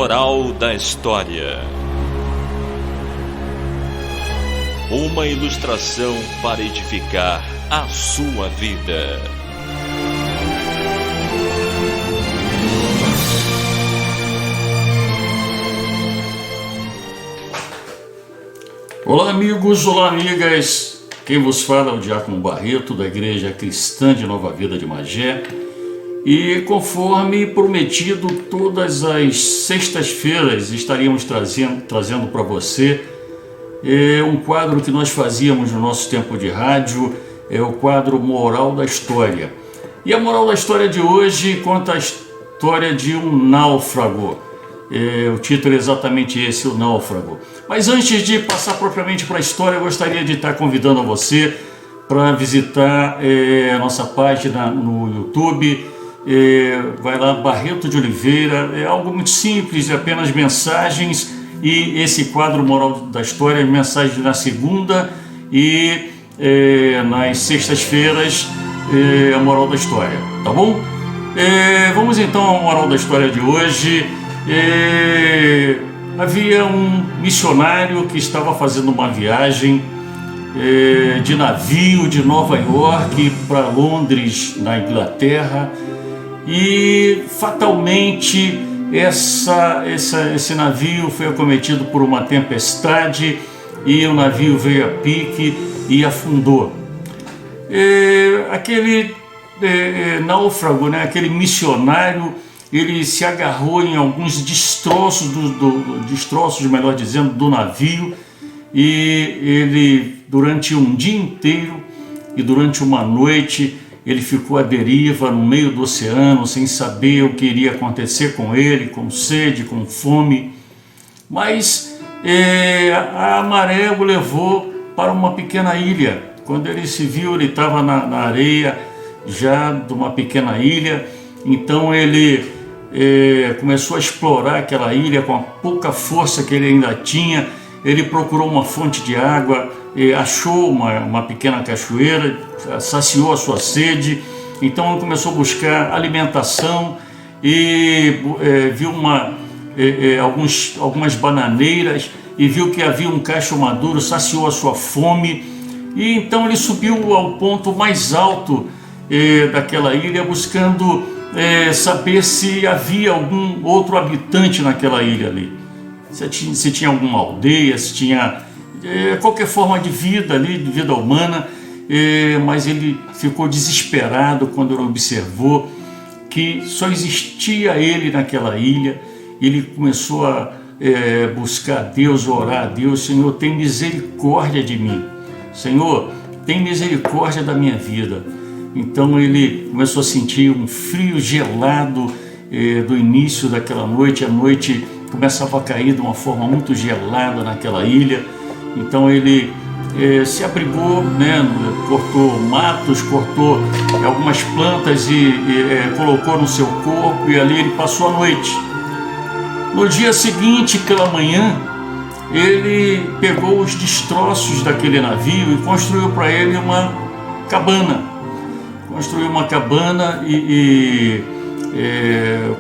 Moral da História. Uma ilustração para edificar a sua vida. Olá amigos, olá amigas, quem vos fala é o Diácono Barreto da Igreja Cristã de Nova Vida de Magé. E conforme prometido, todas as sextas-feiras estaríamos trazendo para você um quadro que nós fazíamos no nosso tempo de rádio, é o quadro Moral da História. E a moral da história de hoje conta a história de um náufrago. O título é exatamente esse, o náufrago. Mas antes de passar propriamente para a história, eu gostaria de estar convidando você para visitar a nossa página no YouTube. Vai lá, Barreto de Oliveira, é algo muito simples, é apenas mensagens, e esse quadro Moral da História, mensagens na segunda e nas sextas-feiras, a Moral da História, tá bom? Vamos então à Moral da História de hoje. Havia um missionário que estava fazendo uma viagem de navio de Nova York para Londres, na Inglaterra, e fatalmente esse navio foi acometido por uma tempestade e o navio veio a pique e afundou. Aquele náufrago, né, aquele missionário, ele se agarrou em alguns destroços, melhor dizendo, do navio, e ele, durante um dia inteiro e durante uma noite, ele ficou à deriva no meio do oceano, sem saber o que iria acontecer com ele, com sede, com fome. Mas a maré o levou para uma pequena ilha. Quando ele se viu, ele estava na areia já de uma pequena ilha. Então ele começou a explorar aquela ilha com a pouca força que ele ainda tinha. Ele procurou uma fonte de água, achou uma pequena cachoeira, saciou a sua sede. Então ele começou a buscar alimentação e viu algumas bananeiras e viu que havia um cacho maduro, saciou a sua fome. E então ele subiu ao ponto mais alto daquela ilha, buscando saber se havia algum outro habitante naquela ilha ali. Se tinha alguma aldeia, se tinha qualquer forma de vida ali, de vida humana, mas ele ficou desesperado quando ele observou que só existia ele naquela ilha. Ele começou a buscar a Deus, orar a Deus: Senhor, tem misericórdia de mim, Senhor, tem misericórdia da minha vida. Então ele começou a sentir um frio gelado do início daquela noite. A noite começava a cair de uma forma muito gelada naquela ilha. Então ele se abrigou, né, cortou matos, cortou algumas plantas e colocou no seu corpo, e ali ele passou a noite. No dia seguinte, pela manhã, ele pegou os destroços daquele navio e construiu para ele uma cabana. Construiu uma cabana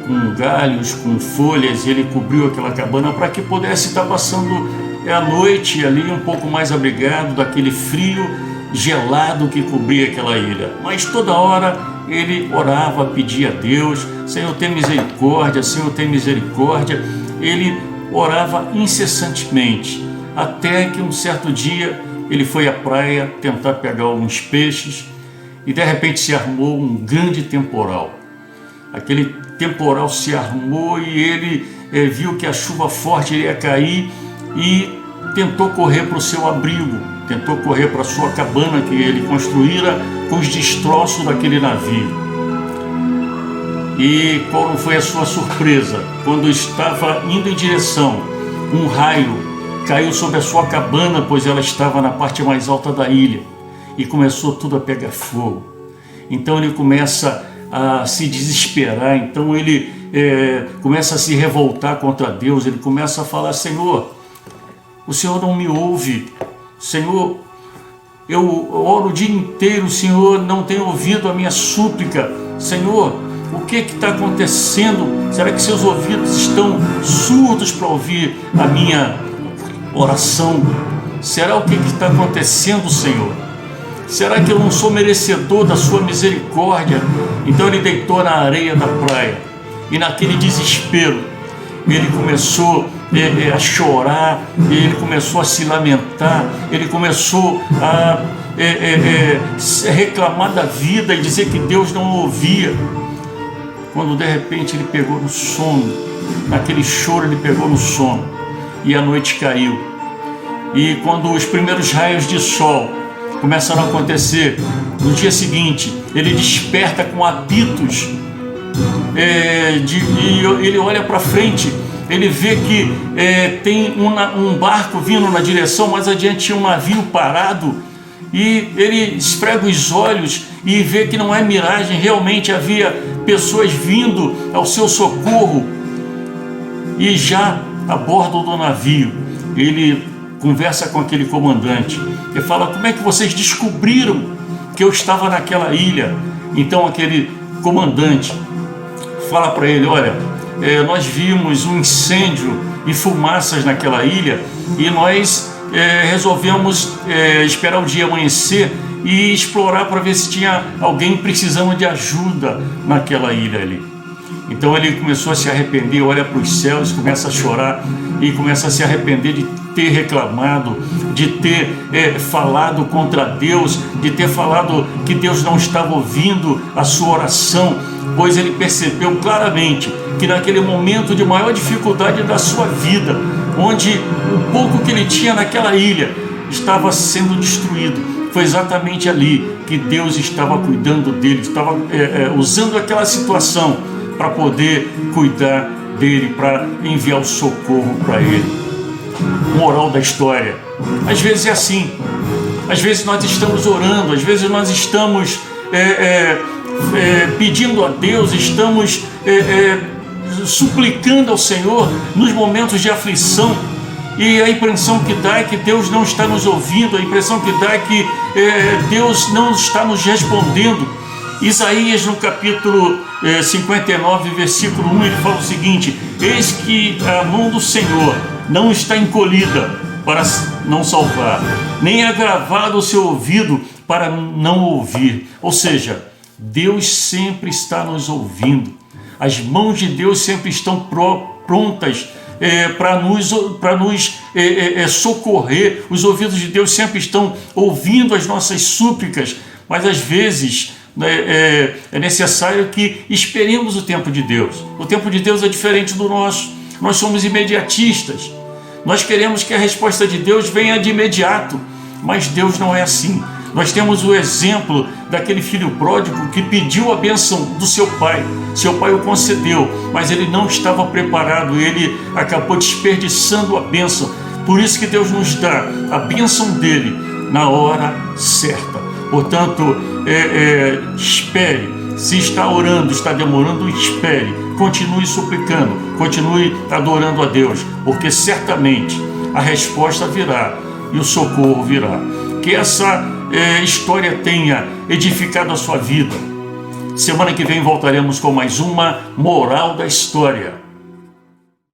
com galhos, com folhas, e ele cobriu aquela cabana para que pudesse estar passando a noite ali um pouco mais abrigado daquele frio gelado que cobria aquela ilha. Mas toda hora ele orava, pedia a Deus: Senhor, tem misericórdia, Senhor, tem misericórdia. Ele orava incessantemente, até que um certo dia ele foi à praia tentar pegar alguns peixes, e de repente se armou um grande temporal. Aquele temporal se armou e ele viu que a chuva forte iria cair e tentou correr para o seu abrigo, tentou correr para a sua cabana que ele construíra com os destroços daquele navio. E qual foi a sua surpresa? Quando estava indo em direção, um raio caiu sobre a sua cabana, pois ela estava na parte mais alta da ilha, e começou tudo a pegar fogo. Então ele começa a se desesperar, então ele começa a se revoltar contra Deus. Ele começa a falar: Senhor, o Senhor não me ouve, Senhor, eu oro o dia inteiro, o Senhor não tem ouvido a minha súplica, Senhor, O que está acontecendo? Será que seus ouvidos estão surdos para ouvir a minha oração? Será o que está acontecendo, Senhor? Será que eu não sou merecedor da sua misericórdia? Então ele deitou na areia da praia e naquele desespero ele começou a chorar, ele começou a se lamentar, ele começou a reclamar da vida e dizer que Deus não o ouvia. Quando de repente ele pegou no sono, naquele choro ele pegou no sono e a noite caiu. E quando os primeiros raios de sol começaram a acontecer, no dia seguinte ele desperta com apitos, e ele olha para frente, ele vê que tem um barco vindo na direção, mas adiante tinha um navio parado, e ele esfrega os olhos e vê que não é miragem, realmente havia pessoas vindo ao seu socorro. E já a bordo do navio, ele conversa com aquele comandante e fala: como é que vocês descobriram que eu estava naquela ilha? Então aquele comandante fala para ele: olha, nós vimos um incêndio e fumaças naquela ilha e nós resolvemos esperar o dia amanhecer e explorar para ver se tinha alguém precisando de ajuda naquela ilha ali. Então ele começou a se arrepender, olha para os céus, começa a chorar e começa a se arrepender de ter reclamado, de ter falado contra Deus, de ter falado que Deus não estava ouvindo a sua oração, pois ele percebeu claramente que naquele momento de maior dificuldade da sua vida, onde o pouco que ele tinha naquela ilha estava sendo destruído, foi exatamente ali que Deus estava cuidando dele, estava usando aquela situação para poder cuidar dele, para enviar o socorro para ele. Moral da história: às vezes é assim, às vezes nós estamos orando, às vezes nós estamos pedindo a Deus, estamos suplicando ao Senhor nos momentos de aflição, e a impressão que dá é que Deus não está nos ouvindo, a impressão que dá é que Deus não está nos respondendo. Isaías, no capítulo 59, versículo 1, ele fala o seguinte: eis que a mão do Senhor não está encolhida para não salvar, nem agravado o seu ouvido para não ouvir. Ou seja, Deus sempre está nos ouvindo. As mãos de Deus sempre estão prontas para nos socorrer. Os ouvidos de Deus sempre estão ouvindo as nossas súplicas, mas às vezes é necessário que esperemos o tempo de Deus. O tempo de Deus é diferente do nosso. Nós somos imediatistas. Nós queremos que a resposta de Deus venha de imediato, mas Deus não é assim. Nós temos o exemplo daquele filho pródigo que pediu a bênção do seu pai. Seu pai o concedeu, mas ele não estava preparado, ele acabou desperdiçando a bênção. Por isso que Deus nos dá a bênção dele na hora certa. Portanto, espere. Se está orando, está demorando, espere. Continue suplicando, continue adorando a Deus, porque certamente a resposta virá e o socorro virá. Que essa história tenha edificado a sua vida. Semana que vem voltaremos com mais uma Moral da História.